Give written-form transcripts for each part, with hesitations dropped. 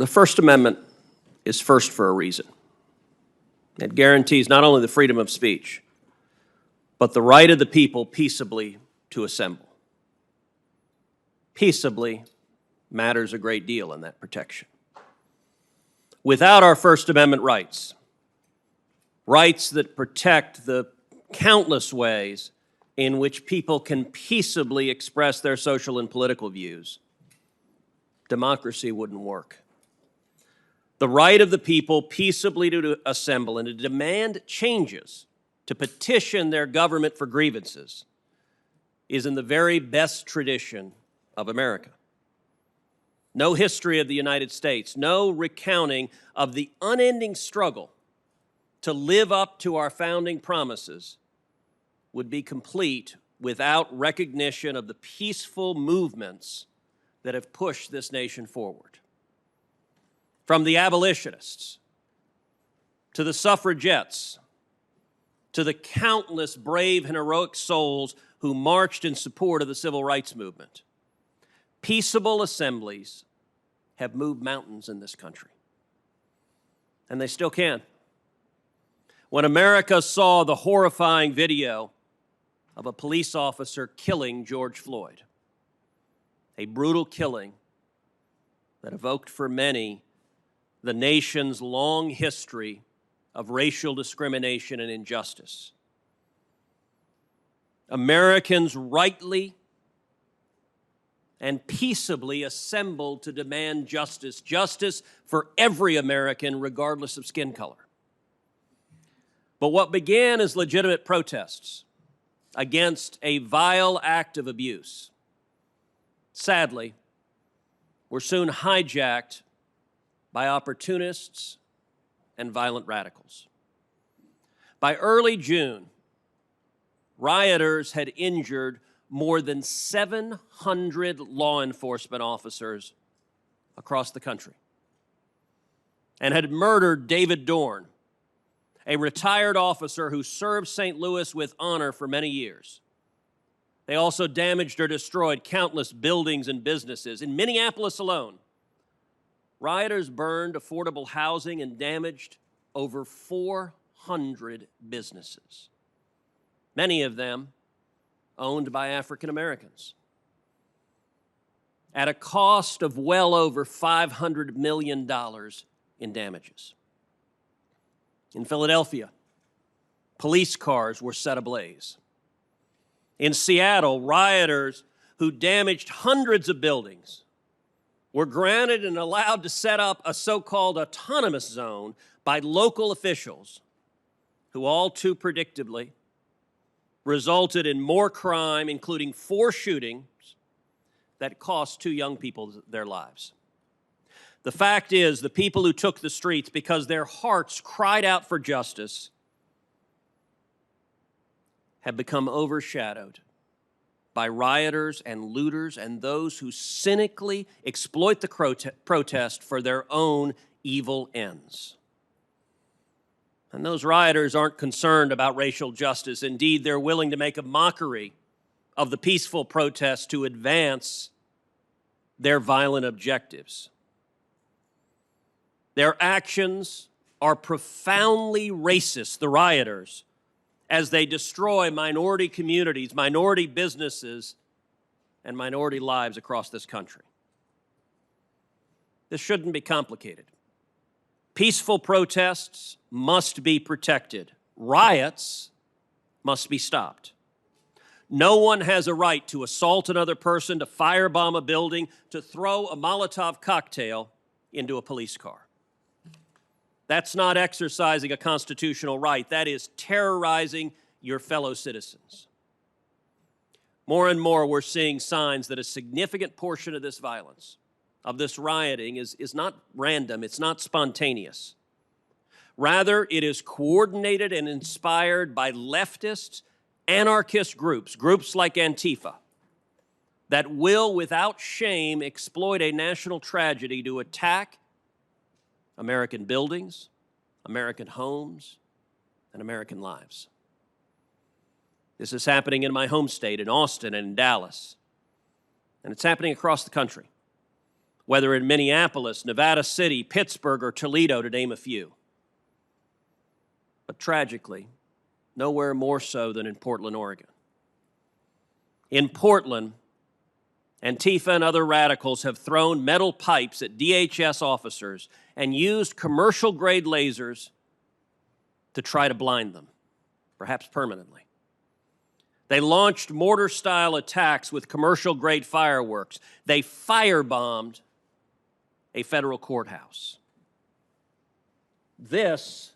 The First Amendment is first for a reason. It guarantees not only the freedom of speech, but the right of the people peaceably to assemble. Peaceably matters a great deal in that protection. Without our First Amendment rights, rights that protect the countless ways in which people can peaceably express their social and political views, democracy wouldn't work. The right of the people peaceably to assemble and to demand changes, to petition their government for grievances, is in the very best tradition of America. No history of the United States, no recounting of the unending struggle to live up to our founding promises would be complete without recognition of the peaceful movements that have pushed this nation forward. From the abolitionists, to the suffragettes, to the countless brave and heroic souls who marched in support of the civil rights movement, peaceable assemblies have moved mountains in this country. And they still can. When America saw the horrifying video of a police officer killing George Floyd, a brutal killing that evoked for many the nation's long history of racial discrimination and injustice, Americans rightly and peaceably assembled to demand justice, justice for every American, regardless of skin color. But what began as legitimate protests against a vile act of abuse, sadly, were soon hijacked by opportunists and violent radicals. By early June, rioters had injured more than 700 law enforcement officers across the country and had murdered David Dorn, a retired officer who served St. Louis with honor for many years. They also damaged or destroyed countless buildings and businesses. In Minneapolis alone, rioters burned affordable housing and damaged over 400 businesses, many of them owned by African Americans, at a cost of well over $500 million in damages. In Philadelphia, police cars were set ablaze. In Seattle, rioters who damaged hundreds of buildings were granted and allowed to set up a so-called autonomous zone by local officials who all too predictably resulted in more crime, including 4 shootings that cost 2 young people their lives. The fact is, the people who took the streets because their hearts cried out for justice have become overshadowed by rioters and looters and those who cynically exploit the protest for their own evil ends. And those rioters aren't concerned about racial justice. Indeed, they're willing to make a mockery of the peaceful protest to advance their violent objectives. Their actions are profoundly racist, the rioters, as they destroy minority communities, minority businesses, and minority lives across this country. This shouldn't be complicated. Peaceful protests must be protected. Riots must be stopped. No one has a right to assault another person, to firebomb a building, to throw a Molotov cocktail into a police car. That's not exercising a constitutional right. That is terrorizing your fellow citizens. More and more, we're seeing signs that a significant portion of this violence, of this rioting, is not random, it's not spontaneous. Rather, it is coordinated and inspired by leftist, anarchist groups like Antifa, that will, without shame, exploit a national tragedy to attack American buildings, American homes, and American lives. This is happening in my home state, in Austin and in Dallas, and it's happening across the country. whether in Minneapolis, Nevada City, Pittsburgh, or Toledo, to name a few. But tragically, nowhere more so than in Portland, Oregon. In Portland, Antifa and other radicals have thrown metal pipes at DHS officers and used commercial-grade lasers to try to blind them, perhaps permanently. They launched mortar-style attacks with commercial-grade fireworks. They firebombed a federal courthouse. This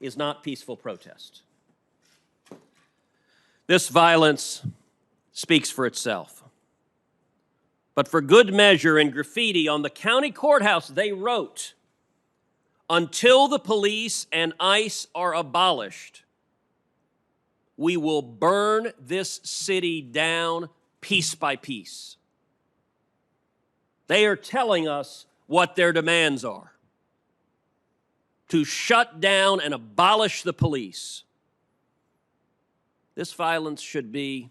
is not peaceful protest. This violence speaks for itself. But for good measure, in graffiti on the county courthouse, they wrote, "Until the police and ICE are abolished, we will burn this city down piece by piece." They are telling us what their demands are: to shut down and abolish the police. This violence should be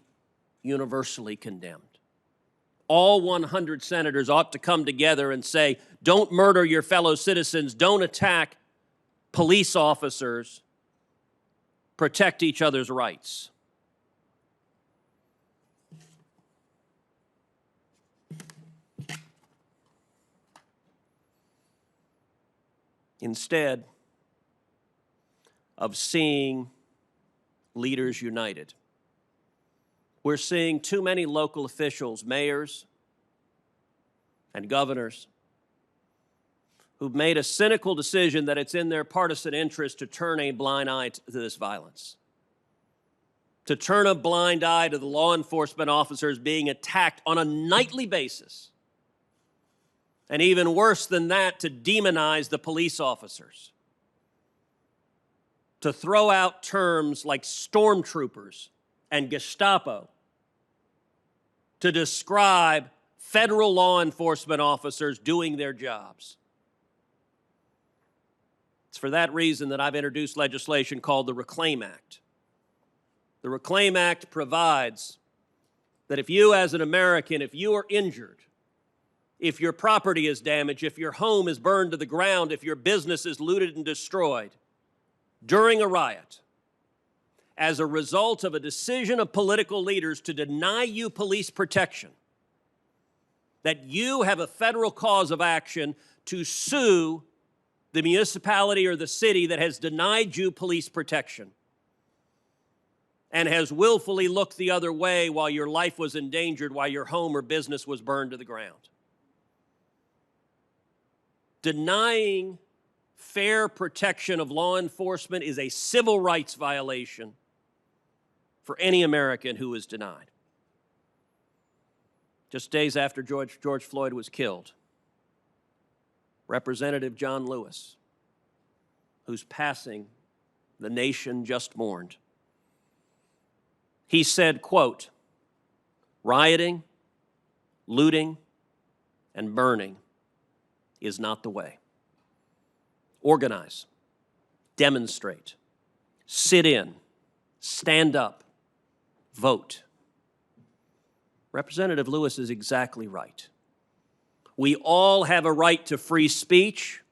universally condemned. All 100 senators ought to come together and say, don't murder your fellow citizens, don't attack police officers, protect each other's rights. Instead of seeing leaders united, we're seeing too many local officials, mayors and governors, who've made a cynical decision that it's in their partisan interest to turn a blind eye to this violence, to turn a blind eye to the law enforcement officers being attacked on a nightly basis, and even worse than that, to demonize the police officers, to throw out terms like stormtroopers and Gestapo to describe federal law enforcement officers doing their jobs. It's for that reason that I've introduced legislation called the Reclaim Act. The Reclaim Act provides that if you as an American, if you are injured, if your property is damaged, if your home is burned to the ground, if your business is looted and destroyed during a riot, as a result of a decision of political leaders to deny you police protection, that you have a federal cause of action to sue the municipality or the city that has denied you police protection and has willfully looked the other way while your life was endangered, while your home or business was burned to the ground. Denying fair protection of law enforcement is a civil rights violation for any American who is denied. Just days after George Floyd was killed, Representative John Lewis, whose passing the nation just mourned, he said, quote, "Rioting, looting, and burning is not the way. Organize, demonstrate, sit in, stand up, vote." Representative Lewis is exactly right. We all have a right to free speech,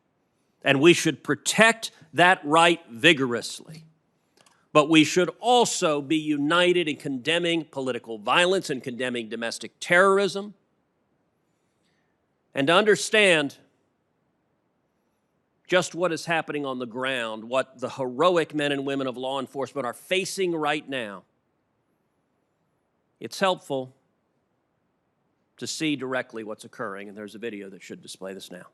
and we should protect that right vigorously. But we should also be united in condemning political violence and condemning domestic terrorism, and to understand just what is happening on the ground, what the heroic men and women of law enforcement are facing right now. It's helpful to see directly what's occurring, and there's a video that should display this now.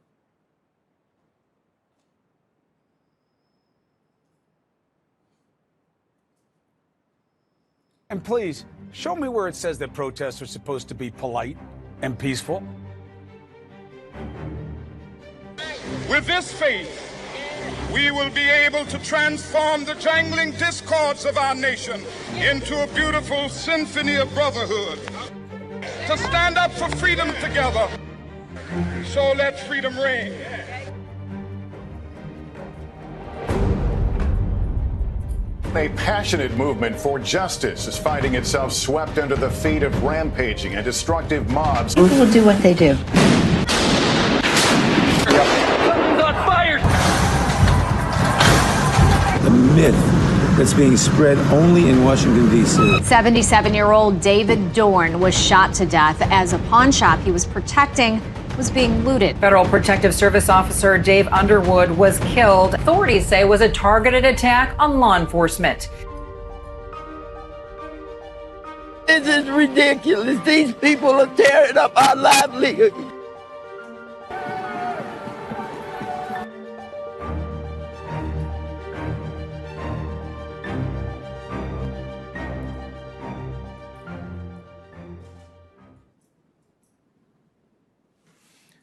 And please, show me where it says that protests are supposed to be polite and peaceful. With this faith, we will be able to transform the jangling discords of our nation into a beautiful symphony of brotherhood. To stand up for freedom together, so let freedom reign. A passionate movement for justice is finding itself swept under the feet of rampaging and destructive mobs. People will do what they do. that's being spread only in Washington, D.C. 77-year-old David Dorn was shot to death as a pawn shop he was protecting was being looted. Federal Protective Service officer Dave Underwood was killed. Authorities say it was a targeted attack on law enforcement. This is ridiculous. These people are tearing up our livelihood.